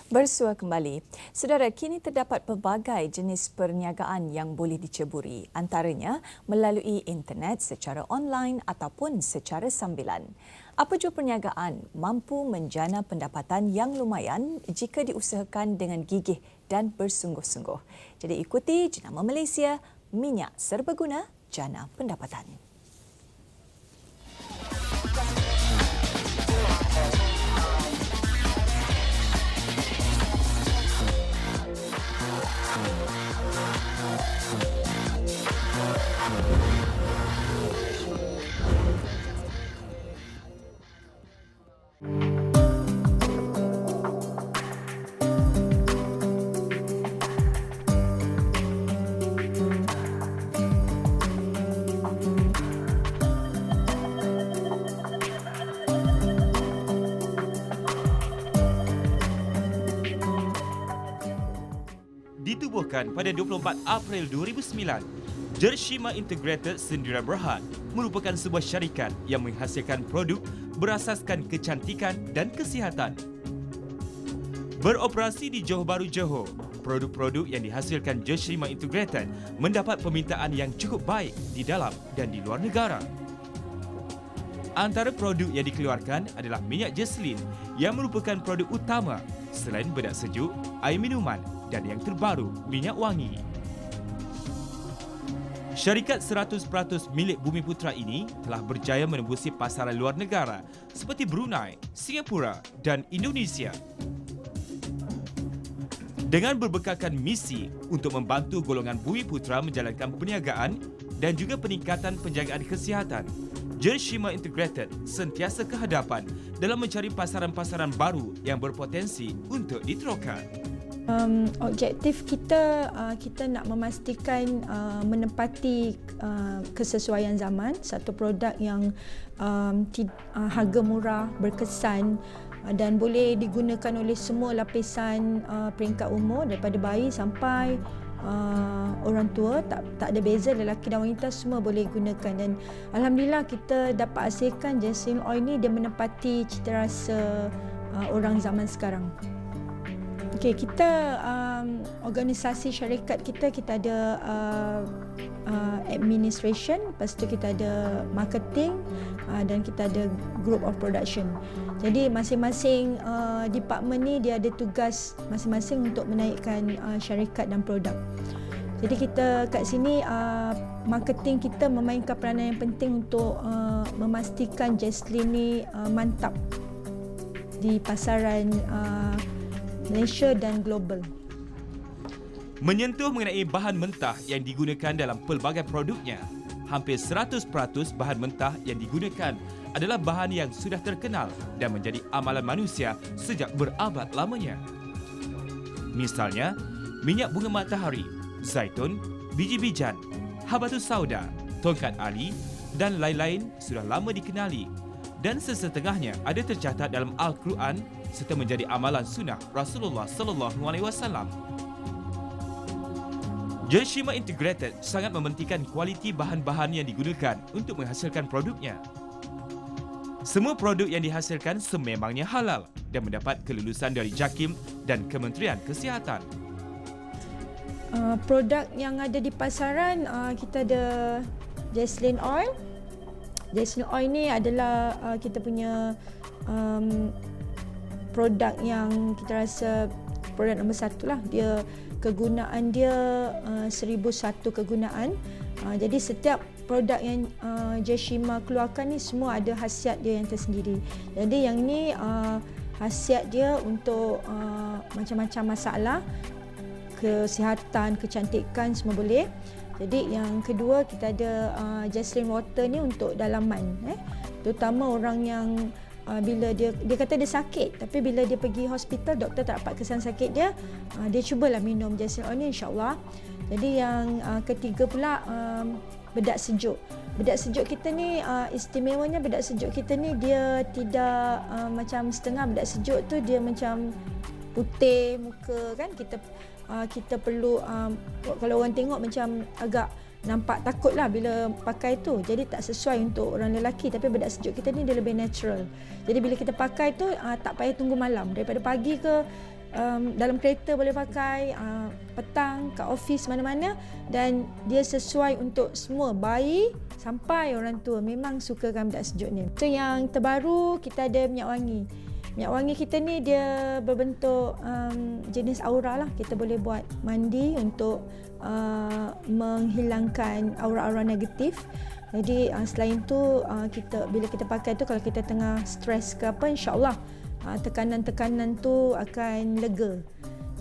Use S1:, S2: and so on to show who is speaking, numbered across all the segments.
S1: Bersua kembali. Saudara, kini terdapat pelbagai jenis perniagaan yang boleh diceburi, antaranya melalui internet secara online ataupun secara sambilan. Apa jua perniagaan mampu menjana pendapatan yang lumayan jika diusahakan dengan gigih dan bersungguh-sungguh. Jadi ikuti Jenama Malaysia, minyak serbaguna jana pendapatan.
S2: Ditubuhkan pada 24 April 2009, Jershima Integrated Sendirian Berhad merupakan sebuah syarikat yang menghasilkan produk berasaskan kecantikan dan kesihatan. Beroperasi di Johor Bahru, Johor, produk-produk yang dihasilkan Jershima Integrated mendapat permintaan yang cukup baik di dalam dan di luar negara. Antara produk yang dikeluarkan adalah minyak Jesslyn yang merupakan produk utama selain bedak sejuk, air minuman dan yang terbaru, minyak wangi. Syarikat 100% milik Bumiputra ini telah berjaya menembusi pasaran luar negara seperti Brunei, Singapura dan Indonesia. Dengan berbekalkan misi untuk membantu golongan Bumiputra menjalankan perniagaan dan juga peningkatan penjagaan kesihatan, Jershima Integrated sentiasa ke hadapan dalam mencari pasaran-pasaran baru yang berpotensi untuk diteroka.
S3: Objektif kita nak memastikan menepati kesesuaian zaman, satu produk yang harga murah, berkesan dan boleh digunakan oleh semua lapisan peringkat umur daripada bayi sampai orang tua, tak ada beza, lelaki dan wanita semua boleh gunakan. Dan alhamdulillah kita dapat hasilkan Jesslyn Oil ni dia menepati cita rasa orang zaman sekarang. Okey, kita organisasi syarikat kita ada administration, lepas tu kita ada marketing dan kita ada group of production. Jadi masing-masing department ni dia ada tugas masing-masing untuk menaikkan syarikat dan produk. Jadi kita kat sini marketing kita memainkan peranan yang penting untuk memastikan Jesslyn ni mantap di pasaran Malaysia dan global.
S2: Menyentuh mengenai bahan mentah yang digunakan dalam pelbagai produknya, hampir 100% bahan mentah yang digunakan adalah bahan yang sudah terkenal dan menjadi amalan manusia sejak berabad lamanya. Misalnya, minyak bunga matahari, zaitun, biji bijan, habatus sauda, tongkat ali dan lain-lain sudah lama dikenali dan sesetengahnya ada tercatat dalam Al-Quran serta menjadi amalan sunnah Rasulullah sallallahu alaihi wasallam. Jershima Integrated sangat mementingkan kualiti bahan-bahan yang digunakan untuk menghasilkan produknya. Semua produk yang dihasilkan sememangnya halal dan mendapat kelulusan dari JAKIM dan Kementerian Kesihatan.
S3: Produk yang ada di pasaran, kita ada Jesslyn Oil. Jesslyn Oil ni adalah kita punya produk yang kita rasa produk nombor satu lah. Dia kegunaan dia 1001 kegunaan. Jadi setiap produk yang Jershima keluarkan ni semua ada khasiat dia yang tersendiri. Jadi yang ni khasiat dia untuk macam-macam masalah kesihatan, kecantikan semua boleh. Jadi yang kedua kita ada Jesslyn Water ni untuk dalaman, terutama orang yang bila dia kata dia sakit, tapi bila dia pergi hospital doktor tak dapat kesan sakit dia, dia cubalah minum Jesslyn Oil ni, insya-Allah. Jadi yang ketiga pula bedak sejuk. Bedak sejuk kita ni istimewanya bedak sejuk kita ni dia tidak macam setengah bedak sejuk tu dia macam putih muka kan, kita perlu kalau orang tengok macam agak nampak takut lah bila pakai tu, jadi tak sesuai untuk orang lelaki. Tapi bedak sejuk kita ni dia lebih natural, jadi bila kita pakai tu tak payah tunggu malam, daripada pagi ke dalam kereta boleh pakai, petang, kat office mana-mana, dan dia sesuai untuk semua, bayi sampai orang tua memang sukakan bedak sejuk ni. So yang terbaru kita ada minyak wangi. Minyak wangi kita ni dia berbentuk jenis aura lah. Kita boleh buat mandi untuk menghilangkan aura-aura negatif. Jadi selain tu bila kita pakai tu, kalau kita tengah stres ke apa, insya-Allah tekanan-tekanan tu akan lega.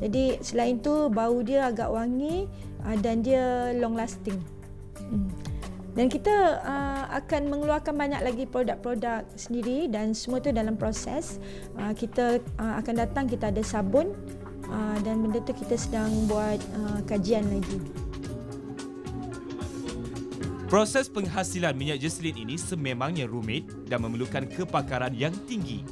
S3: Jadi selain tu bau dia agak wangi dan dia long lasting. Dan kita akan mengeluarkan banyak lagi produk-produk sendiri dan semua tu dalam proses. Kita akan datang, kita ada sabun dan benda tu kita sedang buat kajian lagi.
S2: Proses penghasilan minyak jesselin ini sememangnya rumit dan memerlukan kepakaran yang tinggi.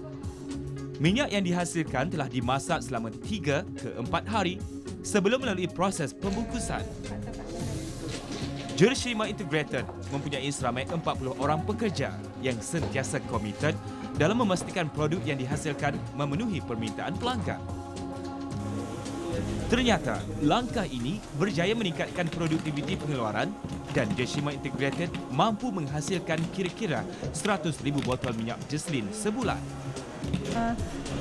S2: Minyak yang dihasilkan telah dimasak selama 3 ke 4 hari sebelum melalui proses pembungkusan. Jershima Integrated mempunyai seramai 40 orang pekerja yang sentiasa komited dalam memastikan produk yang dihasilkan memenuhi permintaan pelanggan. Ternyata, langkah ini berjaya meningkatkan produktiviti pengeluaran dan Jershima Integrated mampu menghasilkan kira-kira 100,000 botol minyak jesselin sebulan.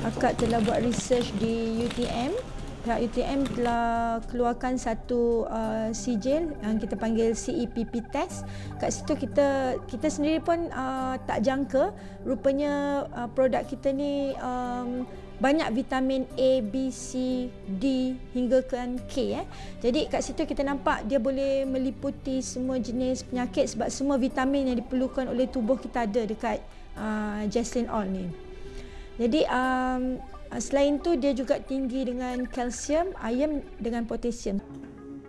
S3: Akak telah buat research di UTM. Pihak UTM telah keluarkan satu sijil yang kita panggil CEPP test. Kat situ kita sendiri pun tak jangka rupanya produk kita ni banyak vitamin A, B, C, D hingga ke K. Jadi kat situ kita nampak dia boleh meliputi semua jenis penyakit sebab semua vitamin yang diperlukan oleh tubuh kita ada dekat Jesselin Oil ni. Jadi selain tu dia juga tinggi dengan kalsium, iron dengan potasium.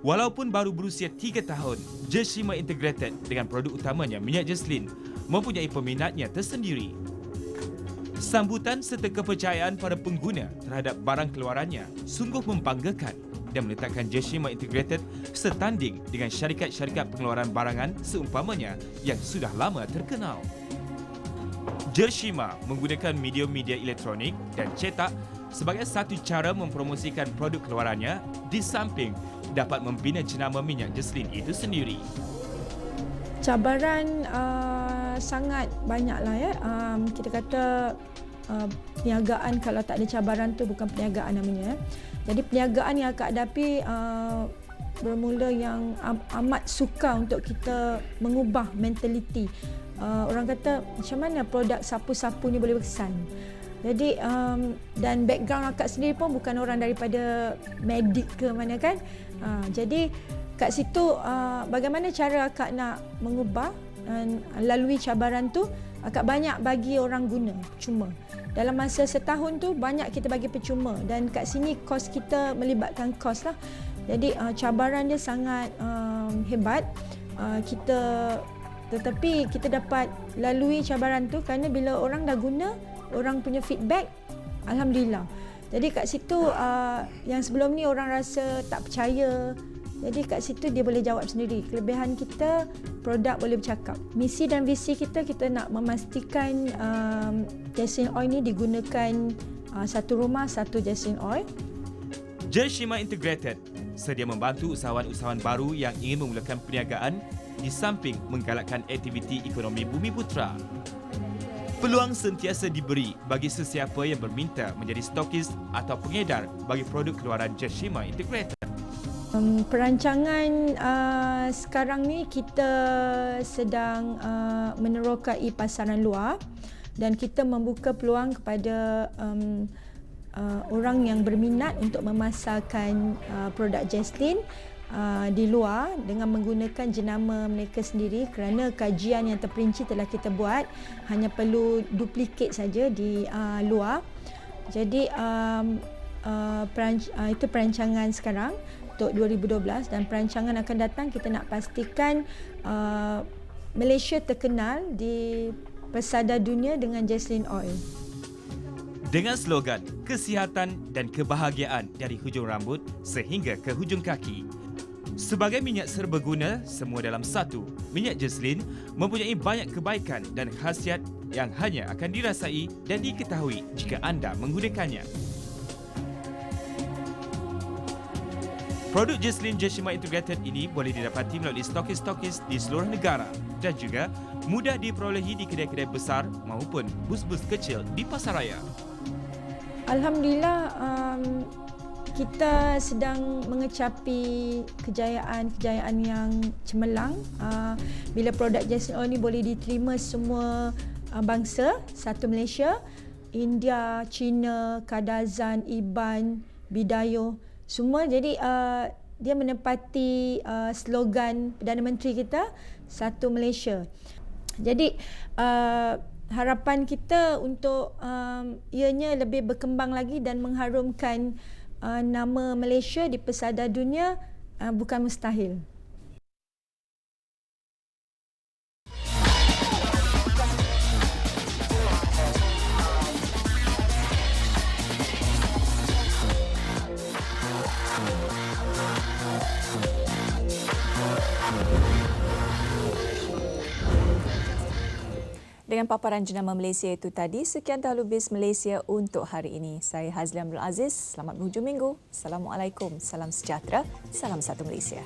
S2: Walaupun baru berusia 3 tahun, Jershima Integrated dengan produk utamanya minyak jesselin mempunyai peminatnya tersendiri. Sambutan serta kepercayaan para pengguna terhadap barang keluarannya sungguh membanggakan dan meletakkan Jershima Integrated setanding dengan syarikat-syarikat pengeluaran barangan seumpamanya yang sudah lama terkenal. Jershima menggunakan media-media elektronik dan cetak sebagai satu cara mempromosikan produk keluarannya di samping dapat membina jenama minyak jesselin itu sendiri.
S3: Cabaran sangat banyaklah ya. Kita kata perniagaan kalau tak ada cabaran tu bukan perniagaan namanya. Jadi perniagaan yang akak hadapi bermula yang amat sukar untuk kita mengubah mentaliti. Orang kata macam mana produk sapu-sapu ni boleh berkesan. Jadi dan background akak sendiri pun bukan orang daripada medik ke mana kan. Jadi kat situ bagaimana cara akak nak mengubah dan lalui cabaran tu, akak banyak bagi orang guna percuma. Dalam masa setahun tu banyak kita bagi percuma dan kat sini kos kita melibatkan kos lah. Jadi cabaran dia sangat hebat. Tetapi kita dapat lalui cabaran tu kerana bila orang dah guna, orang punya feedback, alhamdulillah. Jadi kat situ yang sebelum ni orang rasa tak percaya. Jadi kat situ dia boleh jawab sendiri. Kelebihan kita, produk boleh bercakap. Misi dan visi kita nak memastikan Jesselin Oil ni digunakan satu rumah, satu Jesselin Oil.
S2: Jershima Integrated sedia membantu usahawan-usahawan baru yang ingin memulakan perniagaan di samping menggalakkan aktiviti ekonomi Bumiputera. Peluang sentiasa diberi bagi sesiapa yang berminta menjadi stokis atau pengedar bagi produk keluaran Jershima Integrated.
S3: Perancangan sekarang ni kita sedang menerokai pasaran luar dan kita membuka peluang kepada orang yang berminat untuk memasarkan produk Jesselin di luar dengan menggunakan jenama mereka sendiri kerana kajian yang terperinci telah kita buat, hanya perlu duplikat saja di luar. Jadi itu perancangan sekarang untuk 2012 dan perancangan akan datang kita nak pastikan Malaysia terkenal di pesada dunia dengan Jesselin Oil.
S2: Dengan slogan kesihatan dan kebahagiaan dari hujung rambut sehingga ke hujung kaki. Sebagai minyak serbaguna semua dalam satu, minyak jesselin mempunyai banyak kebaikan dan khasiat yang hanya akan dirasai dan diketahui jika anda menggunakannya. Produk Jesslyn Jeshima Integrated ini boleh didapati melalui stokis-stokis di seluruh negara dan juga mudah diperolehi di kedai-kedai besar maupun bus-bus kecil di pasaraya.
S3: Alhamdulillah, kita sedang mengecapi kejayaan yang cemerlang bila produk Jesslyn Oil ni boleh diterima semua bangsa, satu Malaysia, India, China, Kadazan, Iban, Bidayuh, semua. Jadi dia menepati slogan Perdana Menteri kita, satu Malaysia. Jadi harapan kita untuk ianya lebih berkembang lagi dan mengharumkan nama Malaysia di pesada dunia bukan mustahil.
S1: Dengan paparan jenama Malaysia itu tadi, sekian dahulu Bis Malaysia untuk hari ini. Saya Hazli Abdul Aziz. Selamat berhujung minggu. Assalamualaikum. Salam sejahtera. Salam satu Malaysia.